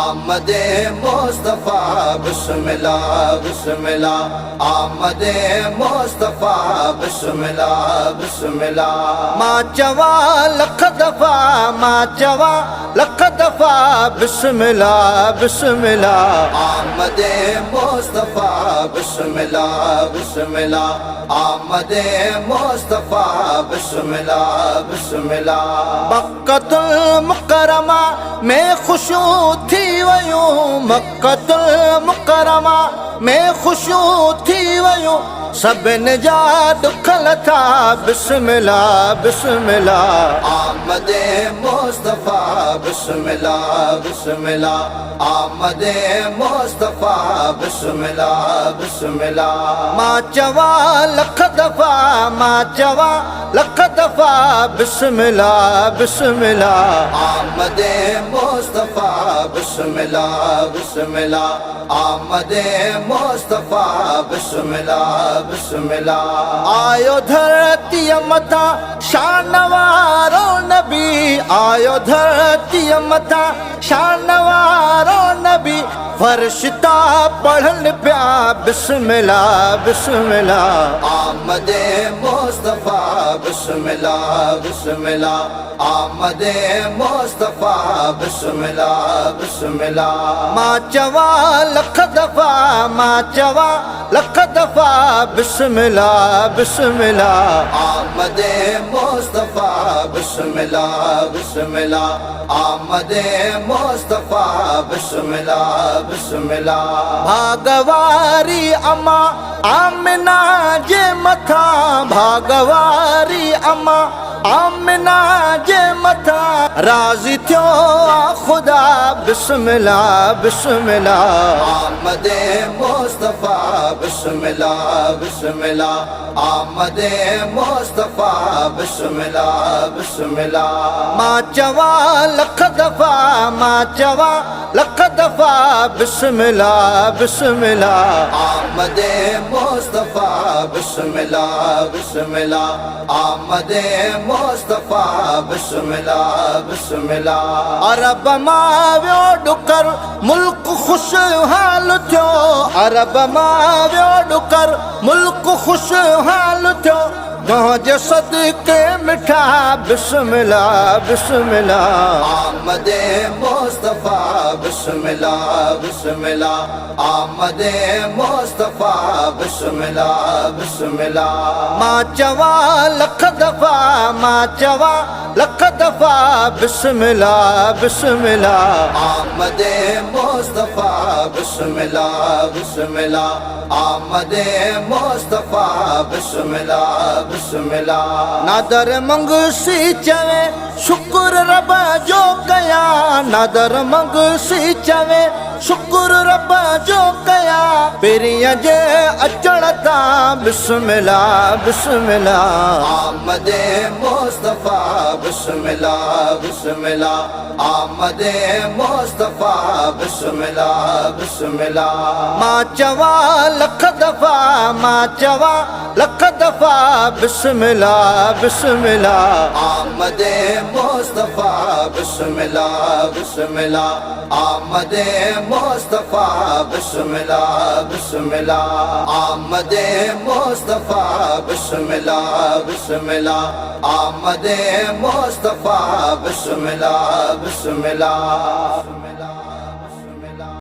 आमद मुस्तफा बिस्मिल्लाह बिस्मिल्लाह आमद मुस्तफा बिस्मिल्लाह बिस्मिल्लाह मां चवा लख दफ़ा मां चवा लख दफ़ा बिस्मिल्लाह बिस्मिल्लाह आमद मुस्तफा बिस्मिल्लाह बिस्मिल्लाह आमद मुस्तफा बिस्मिल्लाह बिस्मिल्लाह मक्कतुल मुकरमा में खुशू थी वयूं मक्कतुल मुकरमा में खुशू थी वयूं सभिनि जा दुख लथा बिस्मिल्लाह बिस्मिल्लाह आमद मुस्तफा बिस्मिल्लाह बिस्मिल्लाह आमद मुस्तफा बिस्मिल्लाह बिस्मिल्लाह मां चवा लख दफ़ा मां चवा लख दफ़ा बिस्मिल्लाह बिस्मिल्लाह आमद मुस्तफा बिस्मिल्लाह बिस्मिल्लाह आमद मुस्तफा बिस्मिल्लाह बिस्मिल्लाह आयो धरती मथा शान वारो नबी आयो धरती मथा शान वारो नबी फरिश्ता पढ़न पिया बिस्मिल्लाह बिस्मिल्लाह आमद मुस्तफा बिस्मिल्लाह बिस्मिल्लाह आमद मुस्तफा बिस्मिल्लाह बिस्मिल्लाह मां चवा लख दफ़ा मां चवा लख दफ़ा बिस्मिल्लाह बिस्मिल्लाह आमद मुस्तफा बिस्मिल्लाह बिस्मिल्लाह आमद मुस्तफा बिस्मिल्लाह बिस्मिल्लाह भागवारी अम्मा आमिना जे मथा भागवारी अम्मा आमिना जे मथा राज़ी थियो खुदा बिस्मिल्लाह बिस्मिल्लाह आमद मुस्तफा बिस्मिल्लाह बिस्मिल्लाह आमद मुस्तफा बिस्मिल्लाह बिस्मिल्लाह मां चवा लख दफ़ा मां चवा लख दफ़ा बिस्मिल्लाह बिस्मिल्लाह आमद मुस्तफा बिस्मिल्लाह बिस्मिल्लाह आमद मुस्तफा बिस्मिल्लाह बिस्मिल्लाह अरब मां वियो डुकर मुल्क खुशहाल थियो अरब मां वियो डुकर मुल्क खुशहाल थियो तोहजे सदके मिठा बिस्मिल्लाह बिस्मिल्लाह आमद मुस्तफा बिस्मिल्लाह बिस्मिल्लाह आमद मुस्तफा बिस्मिल्लाह बिस्मिल्लाह मां चवा लख दफ़ा मां चवा लख दफ़ा बिस्मिल्लाह बिस्मिल्लाह आमद मुस्तफा बिस्मिल्लाह बिस्मिल्लाह आमद मुस्तफा बिस्मिल्लाह बिस्मिल्लाह नादर मंगसी चवे शुक्र रब जो कया नादर मंगसी चवे शुक्र रब जो कया पेरिया जे अचण ता बिस्मिल्लाह बिस्मिल्लाह आमद मुस्तफा बिस्मिल्लाह बिस्मिल्लाह आमद मुस्तफा बिस्मिल्लाह बिस्मिल्लाह मां चवा लख दफ़ा मां चवा लख दफ़ा बिस्मिल्लाह बिस्मिल्लाह आमद मुस्तफा बिस्मिल्लाह बिस्मिल्लाह आमद मुस्तफा बिस्मिल्लाह बिस्मिल्लाह आमद मुस्तफा बिस्मिल्लाह बिस्मिल्लाह आमद मुस्तफा बिस्मिल्लाह बिस्मिल्लाह